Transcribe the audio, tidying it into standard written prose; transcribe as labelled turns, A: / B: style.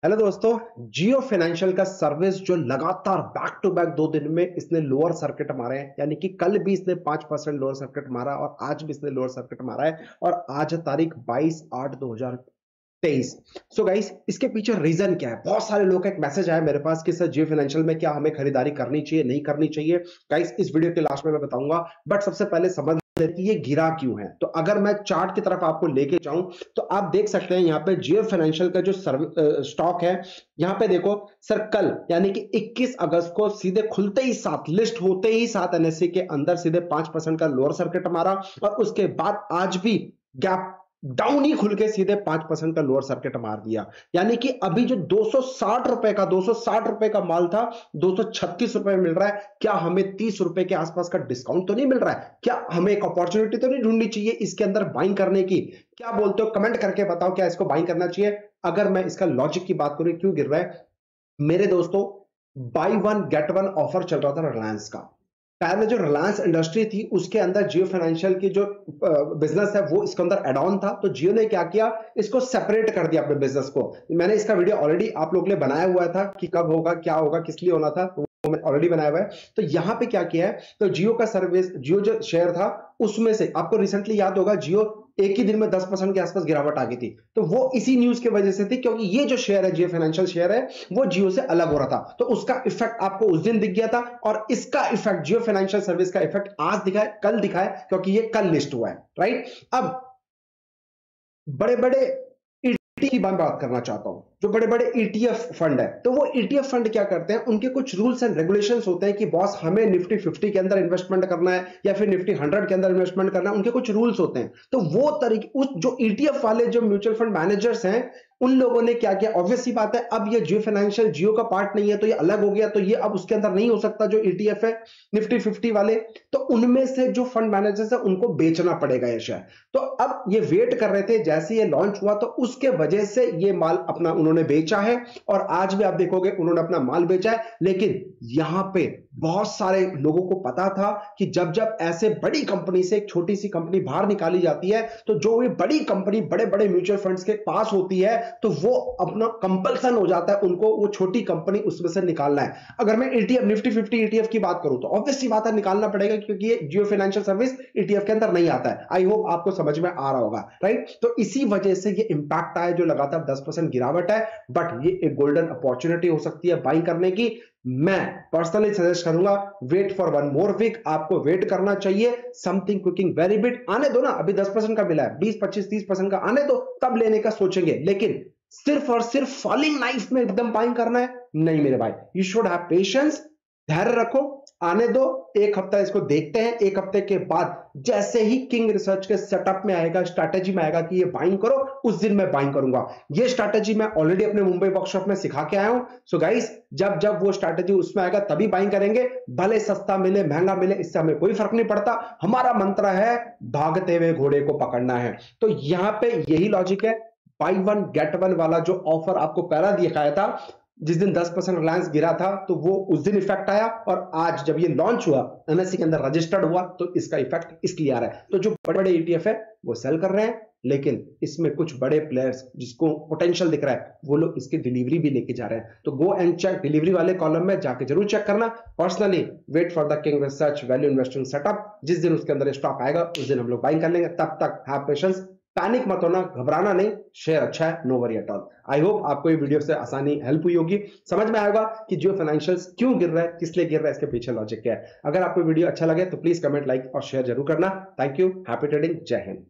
A: Hello दोस्तों। जियो financial का service जो लगातार बैक टू बैक 2 दिन में इसने लोअर सर्किट मारे हैं, यानी कि कल भी इसने 5% लोअर सर्किट मारा और आज भी इसने लोअर सर्किट मारा है और आज है तारीख 22/8/2023। सो गाइस, इसके पीछे रीजन क्या है? बहुत सारे लोगों का एक मैसेज आया मेरे पास कि सर जियो फाइनेंशियल में क्या हमें खरीदारी करनी चाहिए, नहीं करनी चाहिए। गाइस, इस वीडियो के लास्ट में मैं बताऊंगा, बट सबसे पहले समझ कि ये गिरा क्यों है। तो अगर मैं चार्ट की तरफ आपको लेके जाऊं तो आप देख सकते हैं यहाँ पे जियो फाइनेंशियल का जो स्टॉक है, यहाँ पे देखो सर, कल यानी कि 21 अगस्त को सीधे खुलते ही साथ, लिस्ट होते ही साथ एनएससी के अंदर सीधे 5% का लोअर सर्किट मारा और उसके बाद आज भी गैप डाउन ही खुल के सीधे 5% का लोअर सर्किट मार दिया। यानी कि अभी जो 260 रुपए का माल था 236 रुपए मिल रहा है। क्या हमें 30 रुपए के आसपास का डिस्काउंट तो नहीं मिल रहा है? क्या हमें एक अपॉर्चुनिटी तो नहीं ढूंढनी चाहिए इसके अंदर बाइंग करने की? क्या बोलते हो? कमेंट करके बताओ, क्या इसको बाइंग करना चाहिए? अगर मैं इसका लॉजिक की बात करूं क्यों गिर रहा है, मेरे दोस्तों, by one get one offer चल रहा था रिलायंस का। पहले जो रिलायंस इंडस्ट्री थी उसके अंदर जियो फाइनेंशियल की जो बिजनेस है वो इसके अंदर एड ऑन था, तो जियो ने क्या किया, इसको सेपरेट कर दिया अपने बिजनेस को। मैंने इसका वीडियो ऑलरेडी आप लोग के लिए बनाया हुआ था कि कब होगा, क्या होगा, किस लिए होना था, तो वो मैंने ऑलरेडी बनाया हुआ है। तो यहां पे क्या किया है, तो जियो का सर्विस, जियो जो शेयर था उसमें से आपको रिसेंटली याद होगा, जियो एक ही दिन में 10% के आसपास गिरावट आ गई थी, तो वो इसी न्यूज की वजह से थी, क्योंकि ये जो शेयर है, जियो फाइनेंशियल शेयर है, वो जियो से अलग हो रहा था, तो उसका इफेक्ट आपको उस दिन दिख गया था और इसका इफेक्ट, जियो फाइनेंशियल सर्विस का इफेक्ट आज दिखा है, कल दिखा है, क्योंकि ये कल लिस्ट हुआ है, राइट। अब बड़े बड़े की बात करना चाहता हूं, जो बड़े बड़े ईटीएफ फंड है, तो वो ईटीएफ फंड क्या करते हैं, उनके कुछ रूल्स एंड रेगुलेशंस होते हैं कि बॉस हमें निफ्टी 50 के अंदर इन्वेस्टमेंट करना है या फिर निफ्टी 100 के अंदर इन्वेस्टमेंट करना है, उनके कुछ रूल्स होते हैं। तो वो तरीके, उस जो ईटीएफ वाले जो म्यूचुअल फंड मैनेजर्स हैं, उन लोगों ने क्या किया, ऑब्वियस सी बात है, अब ये जियो फाइनेंशियल जियो का पार्ट नहीं है तो ये अलग हो गया, तो ये अब उसके अंदर नहीं हो सकता जो ईटीएफ है निफ्टी 50 वाले, तो उनमें से जो फंड मैनेजर्स है उनको बेचना पड़ेगा ये शेयर। तो अब ये वेट कर रहे थे, जैसे ये लॉन्च हुआ तो उसके वजह से ये माल अपना उन्होंने बेचा है और आज भी आप देखोगे उन्होंने अपना माल बेचा है। लेकिन यहां पे बहुत सारे लोगों को पता था कि जब जब ऐसे बड़ी कंपनी से एक छोटी सी कंपनी बाहर निकाली जाती है, तो जो ये बड़ी कंपनी बड़े बड़े म्यूचुअल फंड्स के पास होती है, तो वो अपना कंपल्सन हो जाता है उनको वो छोटी कंपनी उसमें से निकालना है। अगर मैं ईटीएफ निफ्टी 50 ईटीएफ की बात करूं तो ऑब्वियस सी बात है, निकालना पड़ेगा, क्योंकि ये जियो फाइनेंशियल सर्विस ईटीएफ के अंदर नहीं आता है। आई होप आपको समझ में आ रहा होगा, राइट। तो इसी वजह से ये इंपैक्ट आया, जो लगातार 10% गिरावट है, बट ये एक गोल्डन अपॉर्चुनिटी हो सकती है बाइंग करने की। मैं पर्सनली सजेस्ट करूंगा, wait for one more week, आपको वेट करना चाहिए। समथिंग क्विकिंग वेरी बिट आने दो ना, अभी 10% का मिला है, 20 25 30% का आने दो, तब लेने का सोचेंगे। लेकिन सिर्फ और सिर्फ फॉलिंग नाइफ में एकदम बाइंग करना है, नहीं मेरे भाई। यू शुड हैव पेशेंस, धैर्य रखो, आने दो, एक हफ्ता इसको देखते हैं। एक हफ्ते के बाद जैसे ही किंग रिसर्च के सेटअप में आएगा, स्ट्रैटेजी में आएगा कि ये बाइंग करो, उस दिन मैं बाइंग करूंगा। ये स्ट्रैटेजी मैं ऑलरेडी अपने मुंबई वर्कशॉप में सिखा के आया हूं। सो गाइस, जब जब वो स्ट्रैटेजी उसमें आएगा तभी बाइंग करेंगे, भले सस्ता मिले महंगा मिले, इससे हमें कोई फर्क नहीं पड़ता। हमारा मंत्र है भागते हुए घोड़े को पकड़ना है। तो यहां पे यही लॉजिक है। बाई वन गेट वन वाला जो ऑफर आपको पहला दिखाया था, जिस दिन 10% रिलायंस गिरा था, तो वो उस दिन इफेक्ट आया, और आज जब ये लॉन्च हुआ, एनएससी के अंदर रजिस्टर्ड हुआ, तो इसका इफेक्ट इसलिए आ रहा है। तो जो बड़े बड़े ईटीएफ है वो सेल कर रहे हैं, लेकिन इसमें कुछ बड़े प्लेयर्स जिसको पोटेंशियल दिख रहा है, वो लोग इसकी डिलीवरी भी लेके जा रहे हैं। तो गो एंड चेक, डिलीवरी वाले कॉलम में जाके जरूर चेक करना। Personally wait for the king research value investing setup, जिस दिन उसके अंदर स्टॉक आएगा उस दिन हम लोग बाइंग कर लेंगे। तब तक हैव पेशेंस, पैनिक मत होना, घबराना नहीं, शेयर अच्छा है, no worry at all. I hope आपको ये वीडियो से आसानी हेल्प हुई होगी, समझ में आएगा कि जियो फाइनेंशियल्स क्यों गिर रहा है, किस लिए गिर रहा है, इसके पीछे लॉजिक क्या है। अगर आपको वीडियो अच्छा लगे तो प्लीज कमेंट, लाइक और शेयर जरूर करना। थैंक यू, हैप्पी ट्रेडिंग, जय हिंद।